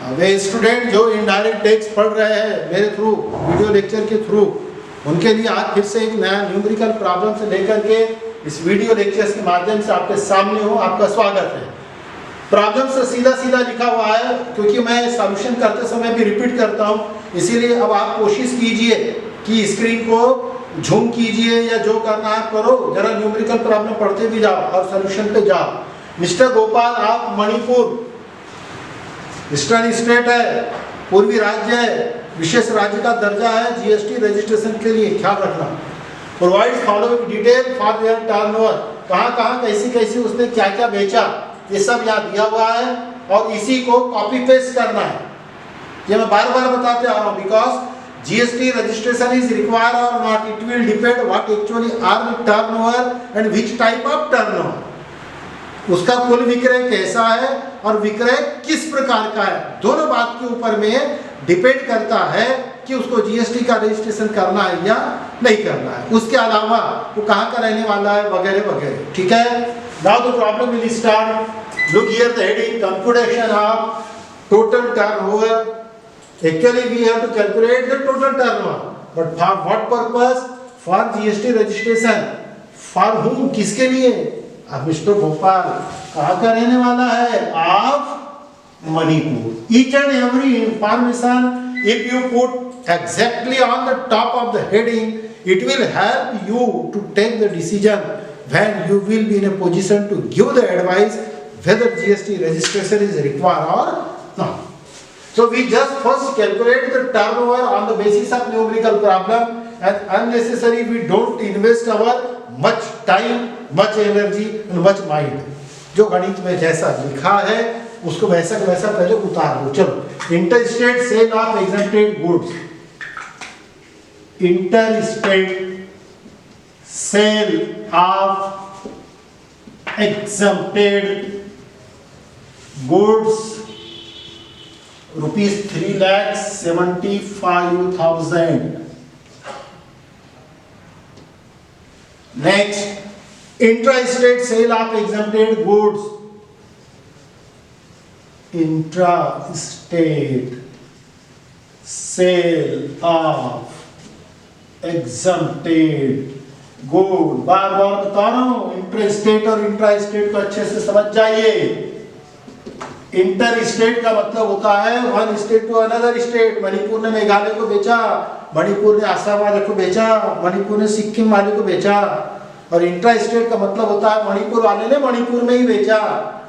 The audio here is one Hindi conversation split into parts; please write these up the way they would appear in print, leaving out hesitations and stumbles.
वे स्टूडेंट जो इनडायरेक्ट टेक्स्ट पढ़ रहे हैं मेरे थ्रू, वीडियो लेक्चर के थ्रू, उनके लिए आज फिर से एक नया न्यूमेरिकल प्रॉब्लम से लेकर के इस वीडियो लेक्चर्स के माध्यम से आपके सामने हूँ। आपका स्वागत है। प्रॉब्लम से सीधा सीधा लिखा हुआ है, क्योंकि मैं सॉल्यूशन करते समय भी रिपीट करता हूँ, इसीलिए अब आप कोशिश कीजिए कि स्क्रीन को झूम कीजिए या जो करना है करो, जरा न्यूमेरिकल प्रॉब्लम पढ़ते भी जाओ और सॉल्यूशन पे जाओ। मिस्टर गोपाल, आप मणिपुर ईस्टर्न स्टेट है, पूर्वी राज्य है, विशेष राज्य का दर्जा है, जीएसटी रजिस्ट्रेशन के लिए ख्याल रखना। Provide following detail for their turnover, कहाँ कहाँ कैसी कैसी उसने क्या क्या बेचा, ये सब यहाँ दिया हुआ है और इसी को कॉपी पेस्ट करना है। ये मैं बार बार बताते आ रहा हूँ, because GST registration is required और not, it will depend what actually are the turnover and which type of turnover, उसका कुल विक्रय कैसा है और विक्रय किस प्रकार का है, दोनों बात के ऊपर में डिपेंड करता है कि उसको जीएसटी का रजिस्ट्रेशन करना है या नहीं करना है। उसके अलावा वो कहाँ का रहने वाला है वगैरह वगैरह। ठीक है, now the problem will start. Look here the heading, computation of total turnover. Actually we have to calculate the total turnover, but for what purpose? For GST registration. For whom? किसके लिए? अब मिस्टर गोपाल कहाँ का रहने वाला है? आप Manipur. Each and every information, if you put exactly on the top of the heading, it will help you to take the decision when you will be in a position to give the advice whether GST registration is required or not. So we just first calculate the turnover on the basis of numerical problem, and unnecessary we don't invest our much time, much energy and much mind. जो गणित में जैसा लिखा है उसको वैसा का वैसा पहले उतार लो। चलो, interstate sale of exempted goods, interstate sale of exempted goods rupees 3,75,000. Next, intra-state sale of exempted goods. Intra-state sale of exempted goods. बार बार बता रहा हूं, इंटर-स्टेट और इंट्रा-स्टेट को अच्छे से समझ जाइए। इंटर स्टेट का मतलब होता है one state to another state. Manipur ने मेघालय को बेचा, मणिपुर ने आसाम वाले को बेचा, मणिपुर ने सिक्किम वाले को बेचा। और इंट्रा स्टेट का मतलब होता है मणिपुर वाले ने मणिपुर में ही बेचा,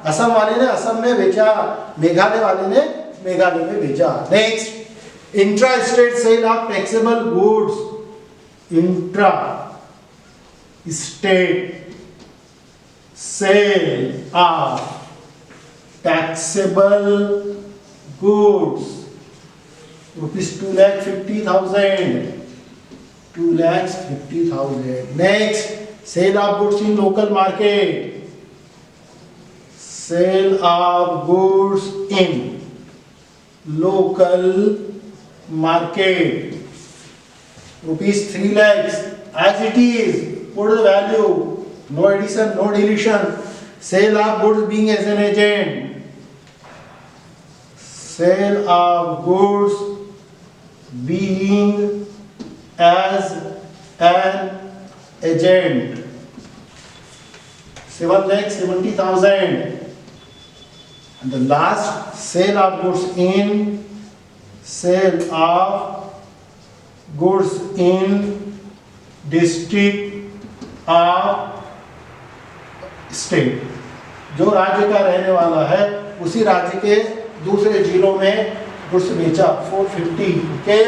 असम वाले ने असम में बेचा, मेघालय वाले ने मेघालय में बेचा। Next, intra state sale of taxable goods. Intra state sale of taxable goods rupees 2,50,000. 2,50,000. Next, sale of goods in local market. Sale of goods in local market rupees 3 lakhs as it is. Put the value, no addition, no deletion. Sale of goods being as an agent. Sale of goods being as an agent. 7,70,000. And the last, sale of goods in district of state. जो राज्य का रहने वाला है उसी राज्य के दूसरे जिलों में गुड्स बेचा। 450 के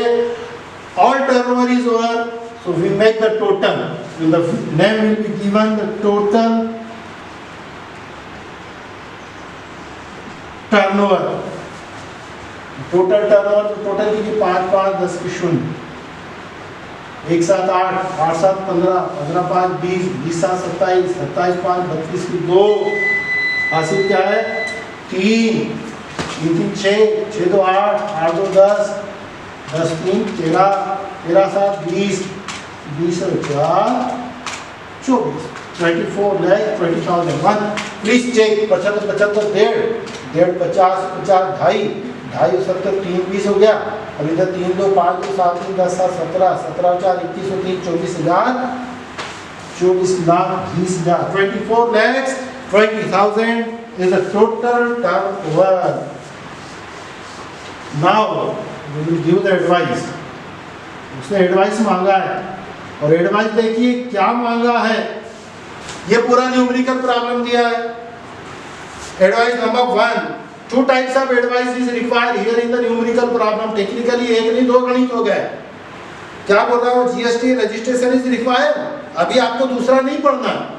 all turnover is over, so we make the total, the name will be given the total turnover. Total turnover total कीजिए 5 5 10 की 0, 1 7 8 8 7 15 15 5 20 20 7 27 27 5 32 की 2, हासिल क्या है 3 3 3 6 6 2 8 8 2 10 10 3 13 13 7 20 20 और 4 24 24,20,000। प्लीज चेक 75 75 1.5 1.5 50 50 2.5 ढाई 70 3 20 हो गया। अब इधर 3 2 5 2 7 3 10 7 17 17 4 21 और 3 24,000 24,20,000 24,20,000 is the total turnover. Now we will give the advice. उसने एडवाइस मांगा है और एडवाइस देखिए क्या मांगा है। ये पूरा न्यूमेरिकल प्रॉब्लम दिया है। Advice number 1, 2 types of advice is required here in the numerical problem. Technically एक नहीं दो गणित हो गए। क्या बोल रहा हूँ, जीएसटी रजिस्ट्रेशन इज रिक्वायर्ड। अभी आपको दूसरा नहीं पढ़ना।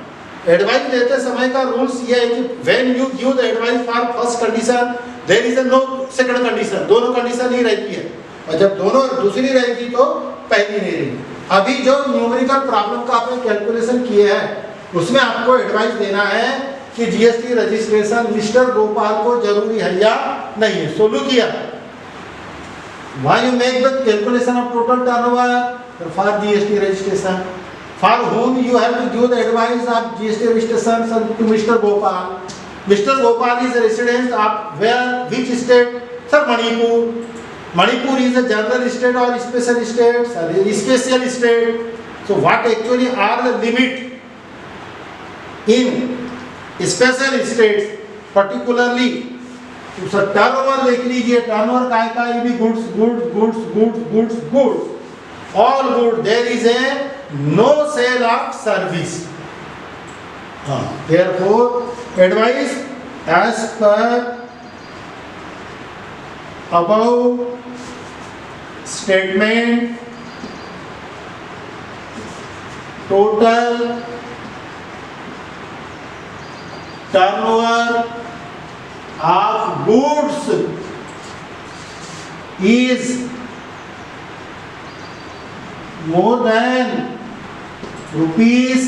एडवाइस देते समय का रूल्स ये है कि when you give the advice for first condition there is no second condition. दोनों कंडीशन ही रहती है और जब दोनों दूसरी रहेगी तो पहली नहीं रहेगी। अभी जो न्यूमेरिकल प्रॉब्लम का आपने कैलकुलेशन किए हैं उसमें आपको एडवाइस देना है कि जीएसटी रजिस्ट्रेशन मिस्टर गोपाल को जरूरी है या नहीं है। सोलू किया Why you make the calculation of total turnover for GST registration? For whom you have to give the advice of GST registration to Mr. Gopal. Mr. Gopal is a resident of where? Which state? Sir, Manipur. Manipur is a general state or special state? Sir, special state. So what actually are the limit in special states, particularly? तो सर टर्नओवर देख लीजिए। टर्नओवर काय का ये भी goods goods goods goods goods goods all good. There is a no sale of service. Therefore advice as per above statement total turnover of goods is more than rupees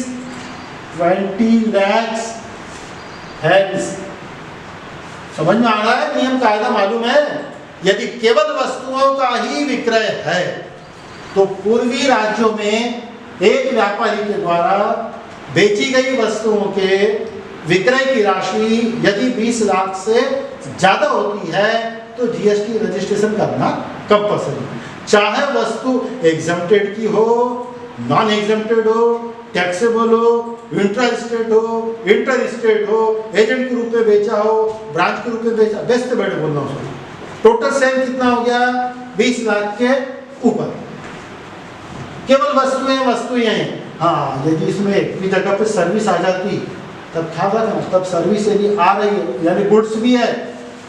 20 lakhs hence। समझ में आ रहा है? नियम कायदा मालूम है। यदि केवल वस्तुओं का ही विक्रय है तो पूर्वी राज्यों में एक व्यापारी के द्वारा बेची गई वस्तुओं के विक्रय की राशि यदि 20 लाख से ज्यादा होती है तो जीएसटी रजिस्ट्रेशन करना कंपल्सरी। चाहे वस्तु एग्जम्प्टेड की हो, नॉन एग्जम्प्टेड हो, टैक्सेबल हो, इंटर स्टेट हो, इंटर स्टेट हो, एजेंट के रूप में बेचा हो, ब्रांच के रूप में बेचा, बेस्ट बेट बोलना उसको। टोटल सेल कितना हो गया? 20 लाख के ऊपर। केवल वस्तुएं हैं। हाँ, यदि इसमें एक भी जगह पे सर्विस आ जाती तब ख्याल रखना, तब सर्विस यदि आ रही है यानी गुड्स भी है।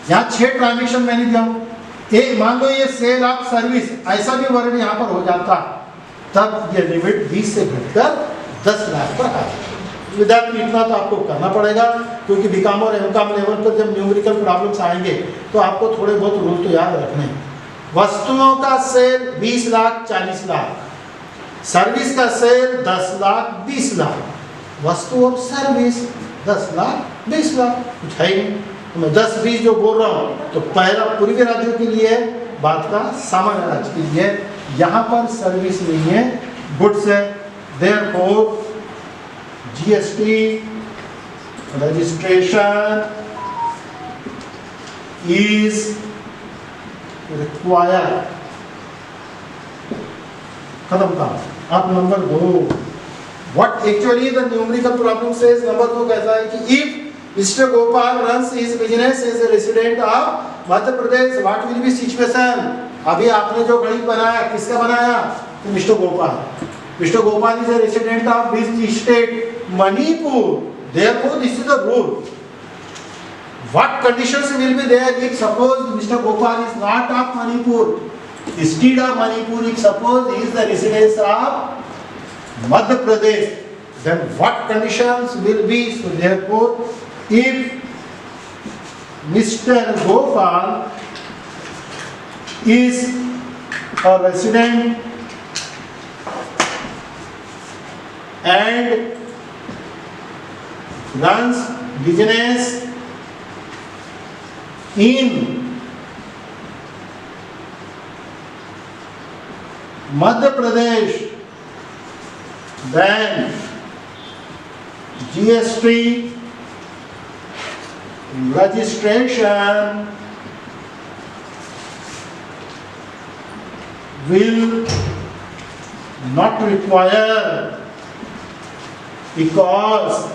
यहाँ 6 ट्रांजेक्शन मैंने दिया हूँ। एक मान लो ये सेल ऑफ सर्विस ऐसा भी वर्ड यहाँ पर हो जाता तब ये लिमिट 20 से घटकर 10 लाख पर आ जाए। विद्यार्थी इतना तो आपको करना पड़ेगा क्योंकि बीकॉम और एमकॉम लेवल पर जब न्यूमेरिकल प्रॉब्लम्स आएंगे तो आपको थोड़े बहुत रूल तो याद रखने हैं। वस्तुओं का सेल 20 लाख 40 लाख, सर्विस का सेल 10 लाख 20 लाख, वस्तु और सर्विस 10 लाख 20 लाख। कुछ है ही नहीं। तो मैं 10-20 जो बोल रहा हूँ तो पहला पूर्वी राज्यों के लिए बात का सामान्य राज्य के लिए। यहाँ पर सर्विस नहीं है, गुड्स है। Therefore GST registration is required. खत्म काम। अब number 2, what actually the numerical problem says, number 2 कहता है कि if Mr. Gopal runs his business as a resident of Madhya Pradesh, what will be situation? अभी आपने जो गणित बनाया किसका बनाया? तो mister Gopal. Mister Gopal is a resident of which state? Manipur. Therefore this is the rule. What conditions will be there if suppose Mr. Gopal is not of Manipur? Instead of Manipur, if suppose he is the residence of Madhya Pradesh, then what conditions will be? So therefore, if Mr. Gopal is a resident and runs business in Madhya Pradesh, then GST registration will not require because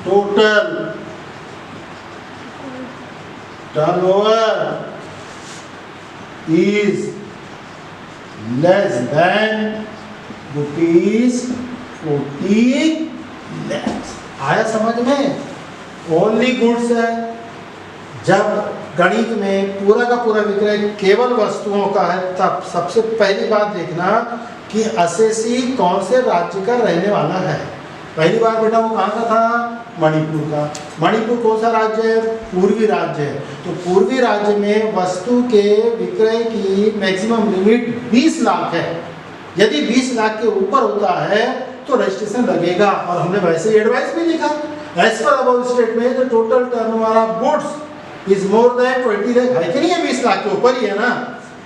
total turnover is less than rupees 40 lakhs. आया समझ में? ओनली गुड्स है। जब गणित में पूरा का पूरा विक्रय केवल वस्तुओं का है तब सबसे पहली बात देखना कि असेसी कौन से राज्य का रहने वाला है। पहली बार बेटा वो कहाँ का था? मणिपुर का। मणिपुर कौन सा राज्य है? पूर्वी राज्य है। तो पूर्वी राज्य में वस्तु के विक्रय की मैक्सिमम लिमिट 20 लाख है। यदि 20 लाख के ऊपर होता है तो रजिस्ट्रेशन लगेगा, और हमने वैसे ही एडवाइस भी लिखा, as per above statement the total turnover of goods is more than 20 lakh. है कि नहीं है? 20 लाख के ऊपर ही है ना,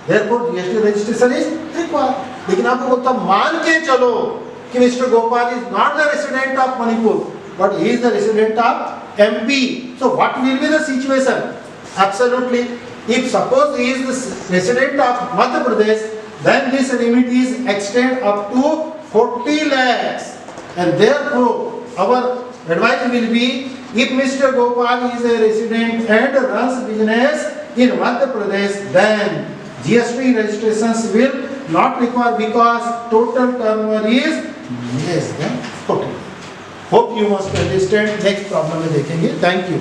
therefore GST registration is required. लेकिन आपको बोलता मान के चलो कि mister Gopal is not the resident of Manipur but he is the resident of MP. So what will be the situation? Absolutely, if suppose he is the resident of Madhya Pradesh, then this limit is extend up to 40 lakhs, and therefore our advice will be, if Mr. Gopal is a resident and runs business in Madhya Pradesh, then GST registrations will not require because total turnover is less than 40. Hope you must understand. Next problem में देखेंगे. Thank you.